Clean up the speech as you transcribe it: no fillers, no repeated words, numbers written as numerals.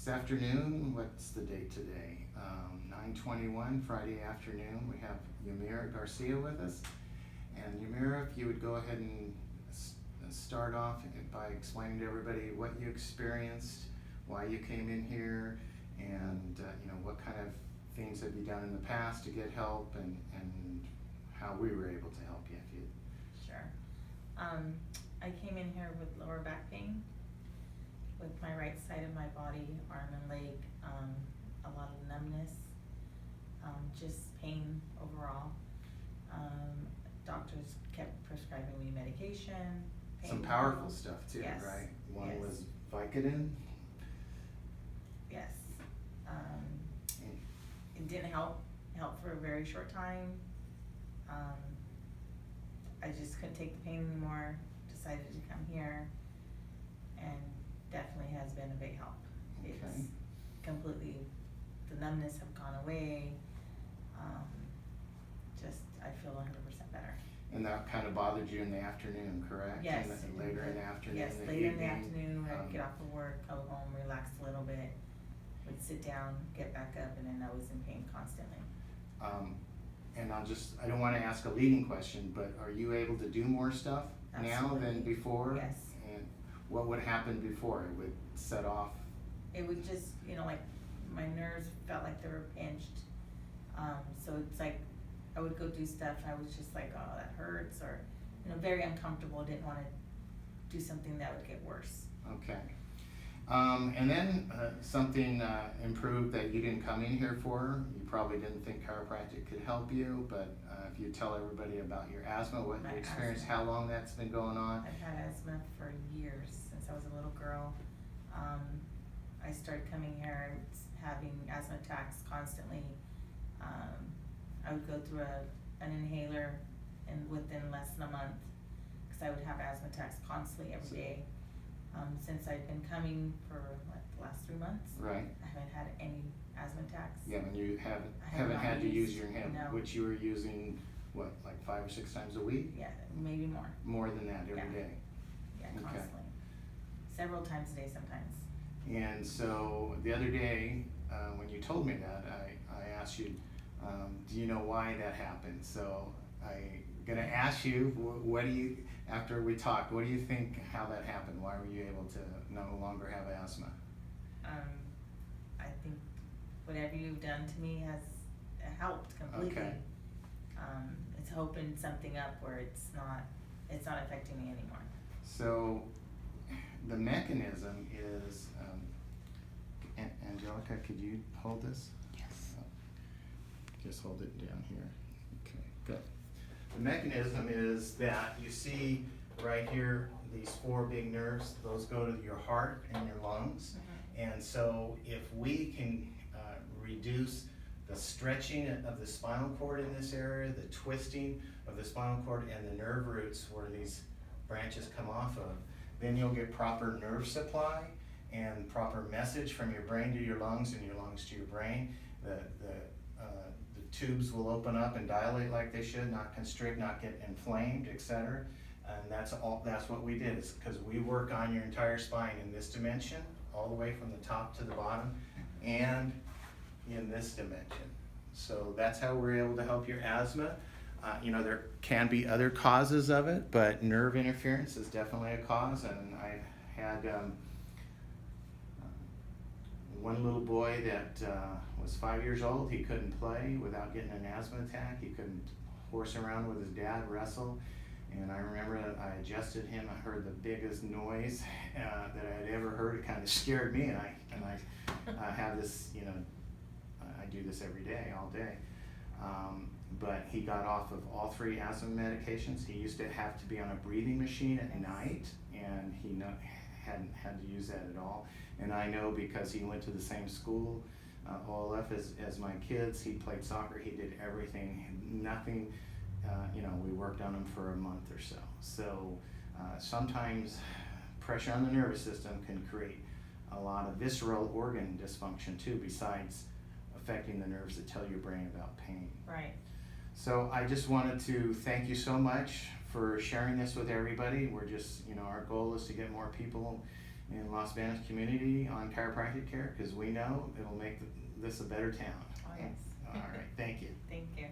This afternoon, what's the date today? 9:21, Friday afternoon. We have Yamira Garcia with us. And Yamira, if you would go ahead and start off by explaining to everybody what you experienced, why you came in here, and what kind of things have you done in the past to get help, and how we were able to help you. If you Sure. I came in here with lower back pain with my right side of my body, arm and leg, a lot of numbness, just pain overall. Doctors kept prescribing me medication. Some powerful stuff too, yes. right? One yes. was Vicodin. Yes. It didn't help for a very short time. I just couldn't take the pain anymore, decided to come here, and definitely has been a big help. Okay. It's completely, the numbness have gone away. I feel 100% better. And that kind of bothered you in the afternoon, correct? Yes. Later in the afternoon. Yes, the later in the evening, afternoon, I'd get off of work, go home, relax a little bit, would sit down, get back up, and then I was in pain constantly. And I don't want to ask a leading question, but are you able to do more stuff now than before? Yes. And what would happen before? It would set off? It would just, like my nerves felt like they were pinched. So it's like I would go do stuff, I was just like, oh, that hurts, or very uncomfortable, didn't want to do something that would get worse. Okay. And then something improved that you didn't come in here for. You probably didn't think chiropractic could help you, but if you tell everybody about your asthma, what you experienced, how long that's been going on. I've had asthma for years, since I was a little girl. I started coming here having asthma attacks constantly. I would go through an inhaler and within less than a month, because I would have asthma attacks constantly every day. Since I've been coming for the last 3 months, right. I haven't had any asthma attacks. Yeah, and you haven't had to use your inhaler, no. which you were using, what, like 5 or 6 times a week? Yeah, maybe more. More than that every day. Yeah, Okay. constantly. Several times a day sometimes. And so the other day, when you told me that, I asked you, do you know why that happened? So I'm gonna ask you, what do you, after we talked, what do you think how that happened? Why were you able to no longer have asthma? I think whatever you've done to me has helped completely. Okay. It's opened something up where it's not affecting me anymore. So the mechanism is, Angelica, could you hold this? Yes. Just hold it down here. Okay, good. The mechanism is that you see right here, these 4 big nerves, those go to your heart and your lungs. Mm-hmm. And so if we can reduce the stretching of the spinal cord in this area, the twisting of the spinal cord and the nerve roots where these branches come off of, then you'll get proper nerve supply and proper message from your brain to your lungs and your lungs to your brain. The tubes will open up and dilate like they should, not constrict, not get inflamed, etc. And that's what we did, is because we work on your entire spine in this dimension, all the way from the top to the bottom, and in this dimension. So that's how we're able to help your asthma. There can be other causes of it, but nerve interference is definitely a cause. And I had one little boy that was 5 years old. He couldn't play without getting an asthma attack. He couldn't horse around with his dad, wrestle. And I remember that I adjusted him. I heard the biggest noise that I had ever heard. It kind of scared me. And I have this, I do this every day, all day. But he got off of all 3 asthma medications. He used to have to be on a breathing machine at night, and he hadn't had to use that at all. And I know because he went to the same school, OLF, as my kids. He played soccer. He did everything. Nothing, we worked on him for a month or so. So sometimes pressure on the nervous system can create a lot of visceral organ dysfunction too, besides affecting the nerves that tell your brain about pain. Right. So I just wanted to thank you so much for sharing this with everybody. We're just, our goal is to get more people in Los Banos community on chiropractic care, because we know it'll make this a better town. Oh, yes. All right, thank you. Thank you.